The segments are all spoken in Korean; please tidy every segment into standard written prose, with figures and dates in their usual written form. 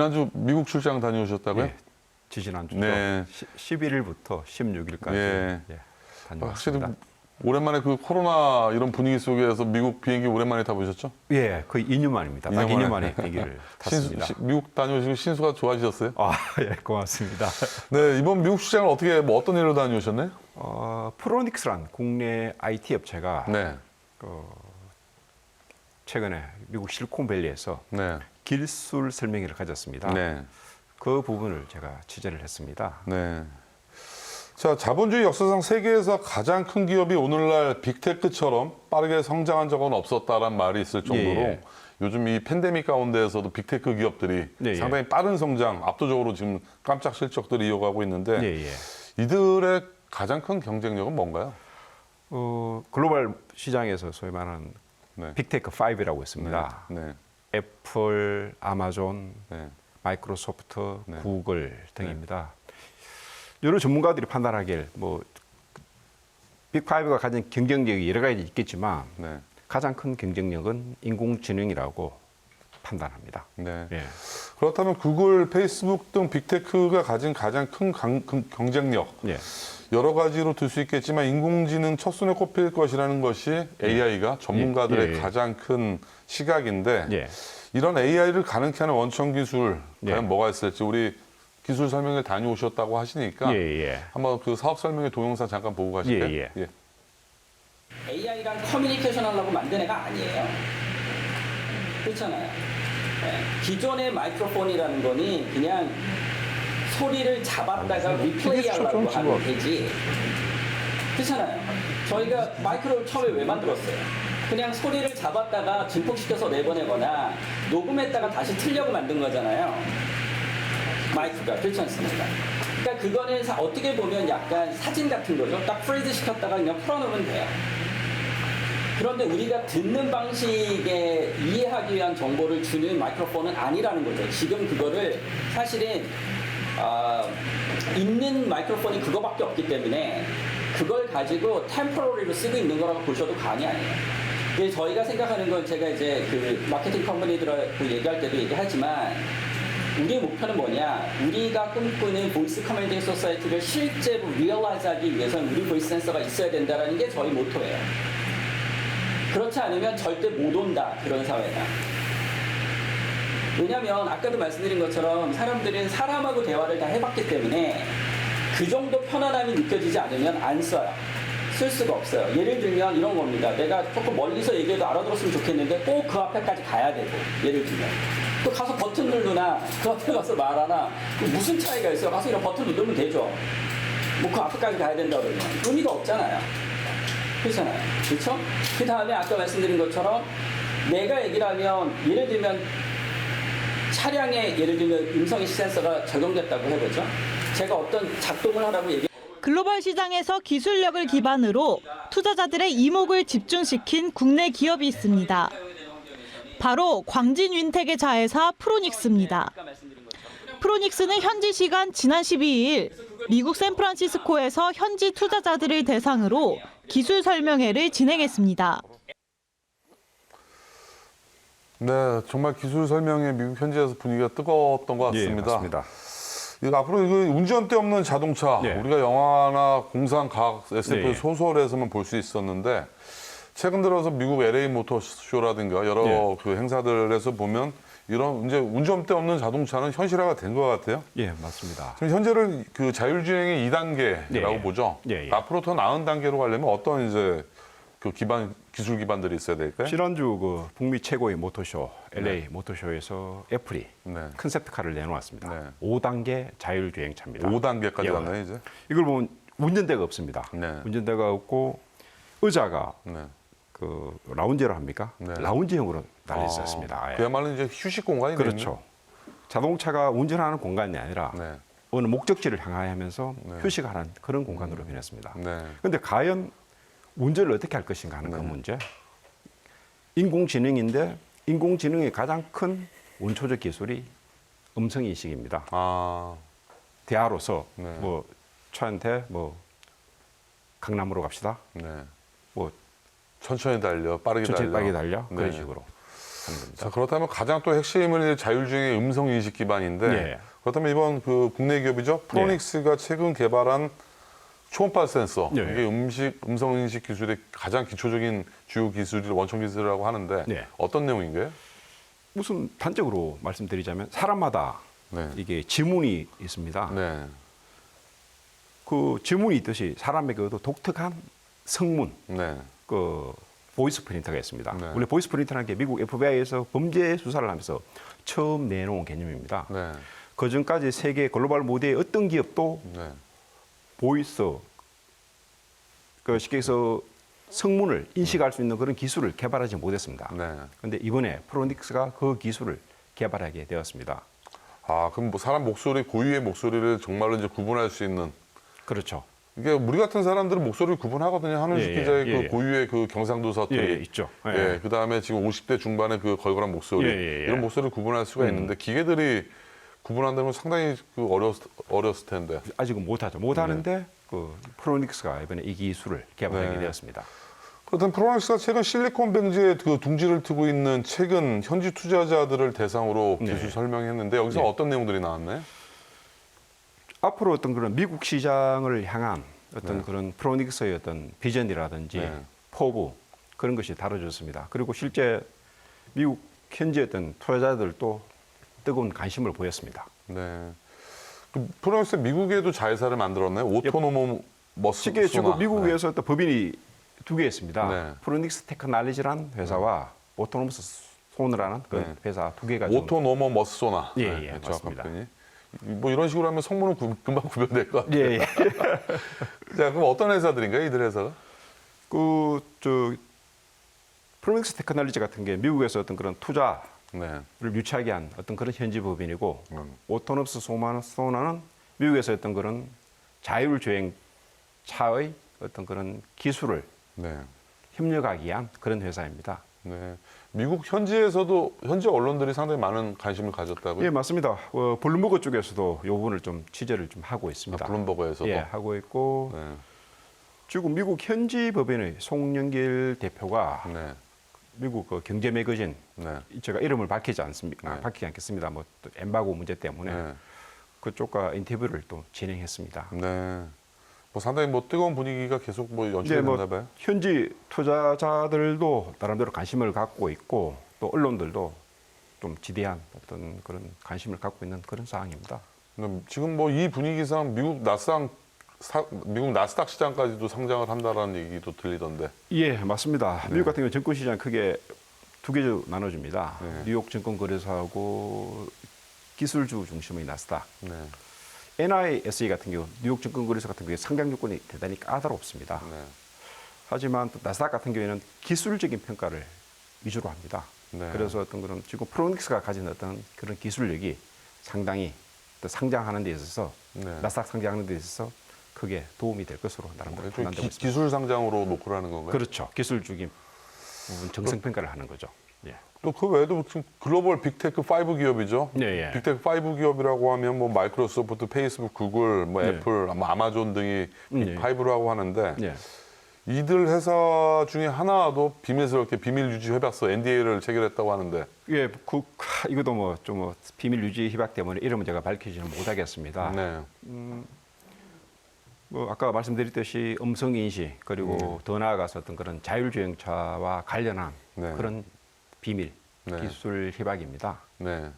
지난주 미국 출장 다녀오셨다고요? 예, 지지난주죠. 네. 11일부터 16일까지 예. 확실히 다녀왔습니다. 오랜만에 그 코로나 이런 분위기 속에서 미국 비행기 오랜만에 타보셨죠? 예, 거의 2년 만입니다. 딱 2년 만에 비행기를 탔습니다. 미국 다녀오시고 신수가 좋아지셨어요? 아, 예, 고맙습니다. 네, 이번 미국 출장을 어떻게 어떤 일로 다녀오셨나요? 프로닉스란 국내 IT 업체가 네, 최근에 미국 실리콘밸리에서 네, 기술 설명회를 가졌습니다. 네, 그 부분을 제가 취재를 했습니다. 네. 자, 자본주의 역사상 세계에서 가장 큰 기업이 오늘날 빅테크처럼 빠르게 성장한 적은 없었다라는 말이 있을 정도로 예. 요즘 이 팬데믹 가운데에서도 빅테크 기업들이 예. 상당히 빠른 성장, 압도적으로 지금 깜짝 실적들을 이어가고 있는데 예, 예. 이들의 가장 큰 경쟁력은 뭔가요? 글로벌 시장에서 소위 말하는 네. 빅테크 5라고 있습니다. 네, 애플, 아마존, 네, 마이크로소프트, 네. 구글 등입니다. 여러 전문가들이 판단하길 빅5가 가진 경쟁력이 여러 가지 있겠지만 네, 가장 큰 경쟁력은 인공지능이라고 판단합니다. 네. 예. 그렇다면 구글, 페이스북 등 빅테크가 가진 가장 큰 경쟁력 예. 여러 가지로 들 수 있겠지만 인공지능 첫손에 꼽힐 것이라는 것이 AI가 전문가들의 예. 가장 큰 시각인데 예. 이런 AI를 가능케 하는 원천 기술 예. 과연 뭐가 있을지 우리 기술 설명회 다녀오셨다고 하시니까 예, 예. 한번 그 사업 설명회 동영상 잠깐 보고 가실까요? 예, 예. AI랑 커뮤니케이션 하려고 만든 애가 아니에요. 그렇잖아요. 네. 기존의 마이크로폰이라는 거는 그냥 소리를 잡았다가 리플레이 하려고 하는 되지. 그렇잖아요. 저희가 마이크를 처음에 왜 만들었어요? 그냥 소리를 잡았다가 증폭시켜서 내보내거나 녹음했다가 다시 틀려고 만든 거잖아요. 마이크가 그렇지 않습니까? 그러니까 그거는 어떻게 보면 약간 사진 같은 거죠. 딱 프리즈 시켰다가 그냥 풀어놓으면 돼요. 그런데 우리가 듣는 방식에 이해하기 위한 정보를 주는 마이크로폰은 아니라는 거죠. 지금 그거를 사실은 있는 마이크로폰이 그거밖에 없기 때문에 그걸 가지고 템포러리로 쓰고 있는 거라고 보셔도 과언이 아니에요. 근데 저희가 생각하는 건 제가 이제 그 마케팅 컴퍼니들하고 얘기할 때도 얘기하지만 우리의 목표는 뭐냐? 우리가 꿈꾸는 보이스 커맨딩 소사이티를 실제로 리얼라이즈하기 위해서는 우리 보이스 센서가 있어야 된다는 게 저희 모토예요. 그렇지 않으면 절대 못 온다, 그런 사회가. 왜냐하면 아까도 말씀드린 것처럼 사람들은 사람하고 대화를 다 해봤기 때문에 그 정도 편안함이 느껴지지 않으면 안 써요. 쓸 수가 없어요. 예를 들면 이런 겁니다. 내가 조금 멀리서 얘기해도 알아들었으면 좋겠는데 꼭 그 앞에까지 가야 되고, 예를 들면. 또 가서 버튼 누르나 그 앞에 가서 말하나 무슨 차이가 있어요? 가서 이런 버튼 누르면 되죠. 뭐 그 앞에까지 가야 된다 그러면 의미가 없잖아요. 그렇잖아요. 그렇죠? 그 다음에 아까 말씀드린 것처럼 내가 얘기를 하면 예를 들면 차량에 예를 들면 음성인식 센서가 적용됐다고 해보죠. 제가 어떤 작동을 하라고 얘기 글로벌 시장에서 기술력을 기반으로 투자자들의 이목을 집중시킨 국내 기업이 있습니다. 바로 광진 윈텍의 자회사 프로닉스입니다. 프로닉스는 현지 시간 지난 12일 미국 샌프란시스코에서 현지 투자자들을 대상으로 기술 설명회를 진행했습니다. 네, 정말 기술 설명회 미국 현지에서 분위기가 뜨거웠던 것 같습니다. 예, 맞습니다. 이거 앞으로 이거 운전대 없는 자동차 네. 우리가 영화나 공상, 과학, SF 네. 소설에서만 볼 수 있었는데 최근 들어서 미국 LA 모터쇼라든가 여러 네. 그 행사들에서 보면 이런 이제 운전대 없는 자동차는 현실화가 된 것 같아요. 예, 맞습니다. 지금 현재를 그 자율주행의 2단계라고 네. 보죠. 예, 예. 앞으로 더 나은 단계로 가려면 어떤 이제 그 기술 기반들이 있어야 될까요? 지난주 그 북미 최고의 모터쇼, LA 모터쇼에서 애플이 네. 컨셉트카를 내놓았습니다. 네. 5단계 자율주행차입니다. 5단계까지 예. 갔나요, 이제? 이걸 보면 운전대가 없습니다. 네. 운전대가 없고 의자가 네. 그 라운지로 합니까? 네. 라운지형으로 달려 있었습니다. 예. 그야말로 이제 휴식 공간이 그렇죠. 자동차가 운전하는 공간이 아니라 네. 어느 목적지를 향하여 하면서 네. 휴식하는 그런 공간으로 변했습니다. 네. 그런데 과연 운전을 어떻게 할 것인가 하는 그 네. 문제. 인공지능인데 인공지능의 가장 큰 원초적 기술이 음성인식입니다. 아, 대화로서 네. 뭐 차한테 뭐 강남으로 갑시다. 네. 뭐 천천히 달려, 빠르게 천천히 달려. 빠르게 달려. 네. 그런 식으로. 하는 겁니다. 자, 그렇다면 가장 또 핵심은 자율주행의 음성 인식 기반인데 예. 그렇다면 이번 그 국내 기업이죠 프로닉스가 최근 개발한 초음파 센서 예. 이게 음성 인식 기술의 가장 기초적인 주요 기술이 원천 기술이라고 하는데 예. 어떤 내용인가요? 무슨 단적으로 말씀드리자면 사람마다 네. 이게 지문이 있습니다. 네. 그 지문이 있듯이 사람에게도 독특한 성문, 네. 그 보이스 프린터가 있습니다. 네. 원래 보이스 프린터라는 게 미국 FBI에서 범죄 수사를 하면서 처음 내놓은 개념입니다. 네. 그 전까지 세계 글로벌 무대의 어떤 기업도 네. 보이스, 그 쉽게 해서 성문을 인식할 수 있는 그런 기술을 개발하지 못했습니다. 네. 그런데 이번에 프로닉스가 그 기술을 개발하게 되었습니다. 아, 그럼 뭐 사람 목소리, 고유의 목소리를 정말로 이제 구분할 수 있는 그렇죠. 이게 우리 같은 사람들은 목소리를 구분하거든요. 한은식 예, 기자의 예, 그 예. 고유의 그 경상도 사투리. 예, 있죠. 예. 예, 그 다음에 지금 50대 중반의 그 걸걸한 목소리. 예, 예, 예. 이런 목소리를 구분할 수가 있는데 기계들이 구분한다면 상당히 그 어렸을 텐데. 아직은 못하죠. 못하는데 그 프로닉스가 이번에 이 기술을 개발하게 네. 되었습니다. 그렇다면 프로닉스가 최근 실리콘밸리에 그 둥지를 트고 있는 최근 현지 투자자들을 대상으로 네. 기술 설명했는데 여기서 네. 어떤 내용들이 나왔나요? 앞으로 어떤 그런 미국 시장을 향한 어떤 네. 그런 프로닉스의 어떤 비전이라든지 네. 포부 그런 것이 다뤄졌습니다. 그리고 실제 미국 현지 어떤 투자자들도 뜨거운 관심을 보였습니다. 네. 그 프로닉스 미국에도 자회사를 만들었나요? 오토노모 머스 쉽게 지금 소나. 미국에서 또 법인이 두 개 있습니다. 네. 프로닉스 테크놀로지라는 회사와 오토노머스 소너라는 그 네. 회사 두 개가 네. 오토노모 머스 소나. 예, 네, 예, 정확한 맞습니다. 표현이. 뭐 이런 식으로 하면 성문은 금방 구별될 것 같아요. 예, 예. 자, 그럼 어떤 회사들인가요, 이들 회사가? 그저 프로닉스 테크놀로지 같은 게 미국에서 어떤 그런 투자를 네. 유치하게 한 어떤 그런 현지 법인이고 음. 오토노머스 소나는 미국에서 어떤 그런 자율주행 차의 어떤 그런 기술을 네. 협력하기 위한 그런 회사입니다. 네. 미국 현지에서도 현지 언론들이 상당히 많은 관심을 가졌다고요? 예, 맞습니다. 블룸버그 쪽에서도 이 부분을 좀 취재를 좀 하고 있습니다. 아, 블룸버그에서도. 예, 하고 있고 네. 지금 미국 현지 법인의 송영길 대표가 네. 미국 그 경제 매거진 네. 제가 이름을 밝히지 않습니다. 네. 밝히지 않겠습니다. 뭐 또 엠바고 문제 때문에 네. 그쪽과 인터뷰를 또 진행했습니다. 네. 뭐 상당히 뭐 뜨거운 분위기가 계속 뭐 연출이 이제 뭐 됐나 봐요. 현지 투자자들도 나름대로 관심을 갖고 있고 또 언론들도 좀 지대한 어떤 그런 관심을 갖고 있는 그런 상황입니다. 지금 뭐 이 분위기상 미국 나스닥 시장까지도 상장을 한다라는 얘기도 들리던데. 예, 맞습니다. 네. 미국 같은 경우 증권 시장 크게 두 개로 나눠집니다. 네. 뉴욕 증권거래소하고 기술주 중심의 나스닥. 네. NISE 같은 경우 뉴욕 증권거래소 같은 경우에 상장 조건이 대단히 까다롭습니다. 네. 하지만 또 나스닥 같은 경우에는 기술적인 평가를 위주로 합니다. 네. 그래서 어떤 그런 지금 프로닉스가 가진 어떤 그런 기술력이 상당히 또 상장하는 데 있어서 네. 나스닥 상장하는 데 있어서 크게 도움이 될 것으로 나름대로 판단되고 있습니다. 기술 상장으로 놓고라는 건가요? 그렇죠. 기술적인 부분 정성 평가를 하는 거죠. 예. 또 그 외에도 지금 글로벌 빅테크 5 기업이죠. 네, 예. 빅테크 5 기업이라고 하면 뭐 마이크로소프트, 페이스북, 구글, 뭐 네. 애플, 뭐 아마존 등이 네. 빅5라고 하는데 예. 이들 회사 중에 하나도 비밀스럽게 비밀 유지 협약서 NDA를 체결했다고 하는데. 예, 이것도 뭐 좀 비밀 유지 협약 때문에 이름은 제가 밝히지는 못하겠습니다. 네. 뭐 아까 말씀드렸듯이 음성 인식 그리고 더 나아가서 어떤 그런 자율주행차와 관련한 네. 그런 비밀 네. 기술 협약입니다. 네.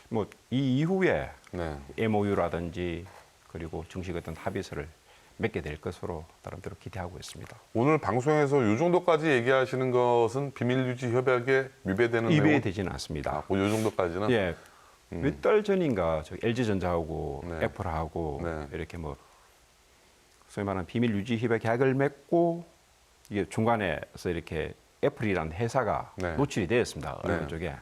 뭐 이 이후에 네. MOU라든지 그리고 정식 어떤 합의서를 맺게 될 것으로 나름대로 기대하고 있습니다. 오늘 방송에서 이 정도까지 얘기하시는 것은 비밀 유지 협약에 위배되는 내용. 위배되지는 않습니다. 뭐 이 정도까지는. 예. 몇 달 전인가 LG전자하고 네. 애플하고 네. 이렇게 뭐 소위 말하는 비밀 유지 협약 계약을 맺고 이게 중간에서 이렇게 애플이라는 회사가 네. 노출이 되었습니다. 언론 네. 쪽에.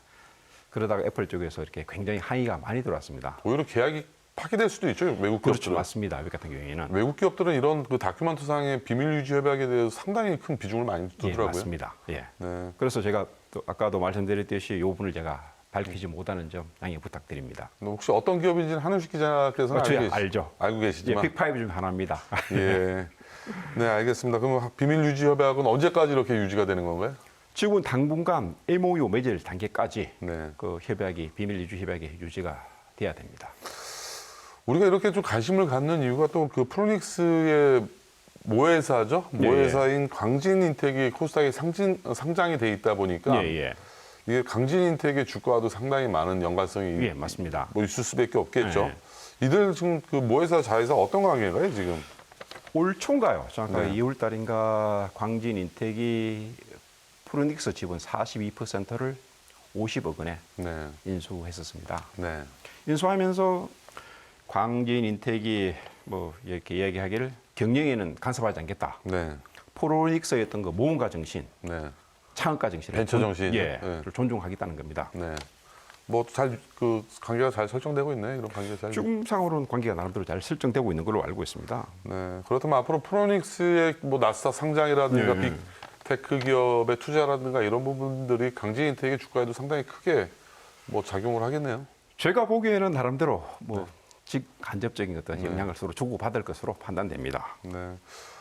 그러다가 애플 쪽에서 이렇게 굉장히 항의가 많이 들어왔습니다. 오히려 계약이 파기될 수도 있죠. 외국 그렇죠. 기업들은. 맞습니다. 외국 같은 경우에는. 외국 기업들은 이런 그 다큐멘터상의 비밀 유지 협약에 대해서 상당히 큰 비중을 많이 예, 두더라고요. 맞습니다. 예. 네. 그래서 제가 또 아까도 말씀드렸듯이 이 부분을 제가 밝히지 못하는 점 양해 부탁드립니다. 혹시 어떤 기업인지는 한우식 기자께서는 저희 알고 계시, 알죠. 알고 예, 계시지만. 빅5 중 하나입니다. 예. 네, 알겠습니다. 그럼 비밀 유지 협약은 언제까지 이렇게 유지가 되는 건가요? 지금은 당분간 MOU 맺을 단계까지 네. 그 협약이 비밀 유지 협약이 유지가 돼야 됩니다. 우리가 이렇게 좀 관심을 갖는 이유가 또 그 프로닉스의 모회사죠. 모회사인 광진인텍이 코스닥에 상장이 돼 있다 보니까 예. 이게 광진인텍의 주가와도 상당히 많은 연관성이 예, 맞습니다. 뭐 있을 수밖에 없겠죠. 네. 이들 지금 그 모회사 자회사 어떤 관계인가요, 지금? 올 초인가요? 정확하게 네. 2월 달인가 광진인텍이 프로닉스 지분 42%를 50억 원에 네. 인수했었습니다. 네. 인수하면서 광진인텍이 뭐 이렇게 이야기하기를 경영에는 간섭하지 않겠다. 네. 프로닉스의 어떤 그 모험가 정신, 네. 창업가 정신을 벤처 정신. 예, 네. 존중하겠다는 겁니다. 네. 뭐 잘 그 관계가 잘 설정되고 있네. 이런 관계가 잘. 지금 상으로는 관계가 나름대로 잘 설정되고 있는 걸로 알고 있습니다. 네. 그렇다면 앞으로 프로닉스의 뭐 나스닥 상장이라든가 네. 빅테크 기업의 투자라든가 이런 부분들이 강진인텍의 주가에도 상당히 크게 뭐 작용을 하겠네요. 제가 보기에는 나름대로 뭐 직간접적인 어떤 네. 영향을 서로 주고받을 것으로 판단됩니다. 네.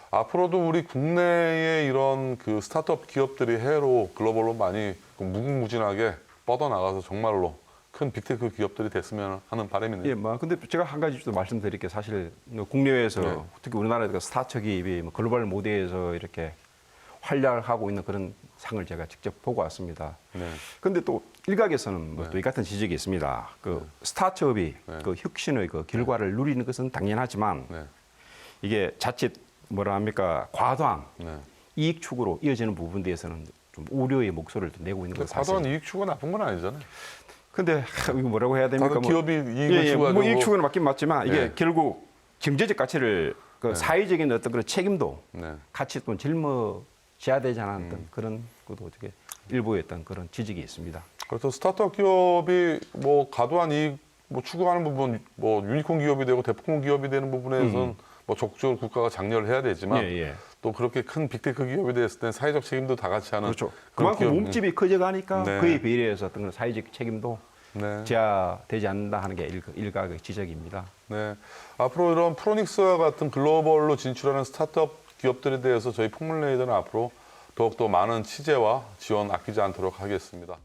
앞으로도 우리 국내의 이런 그 스타트업 기업들이 해외로 글로벌로 많이 무궁무진하게 뻗어나가서 정말로 큰 빅테크 기업들이 됐으면 하는 바람이네요. 예, 뭐 근데 제가 한 가지 좀 말씀드릴 게 사실 국내외에서 네. 특히 우리나라의 스타트업 기업이 뭐 글로벌 무대에서 이렇게 활약하고 있는 그런 상을 제가 직접 보고 왔습니다. 네. 근데 또 일각에서는 뭐 네. 또 이 같은 지적이 있습니다. 그 스타트업이 네. 그 혁신의 그 결과를 누리는 것은 당연하지만 네. 이게 자칫 뭐라 합니까 과도한 네. 이익 추구로 이어지는 부분에 대해서는 좀 우려의 목소리를 좀 내고 있는 건 사실. 과도한 이익 추구가 나쁜 건 아니잖아요. 근데 이거 뭐라고 해야 됩니까? 다들 기업이 이익을 추구하고 뭐 이익 추구는 맞긴 맞지만 이게 네. 결국 경제적 가치를 그 네. 사회적인 어떤 그런 책임도 네. 같이 또 짊어져야 되지 않았던 그런 것도 어떻게 일부의 어떤 그런 지적이 있습니다. 그래서 스타트업 기업이 뭐 과도한 이익 뭐 추구하는 부분, 뭐 유니콘 기업이 되고 대포콘 기업이 되는 부분에서는 뭐 적극적으로 국가가 장려를 해야 되지만 예. 또 그렇게 큰 빅테크 기업이 됐을 때 사회적 책임도 다 같이 하는 그렇죠. 그런 그만큼 기업. 몸집이 커져가니까 네. 그에 비례해서 어떤 그런 사회적 책임도 네. 제하되지 않는다 하는 게 일각의 지적입니다. 네. 앞으로 이런 프로닉스와 같은 글로벌로 진출하는 스타트업 기업들에 대해서 저희 폭물레이더는 앞으로 더욱더 많은 취재와 지원 아끼지 않도록 하겠습니다.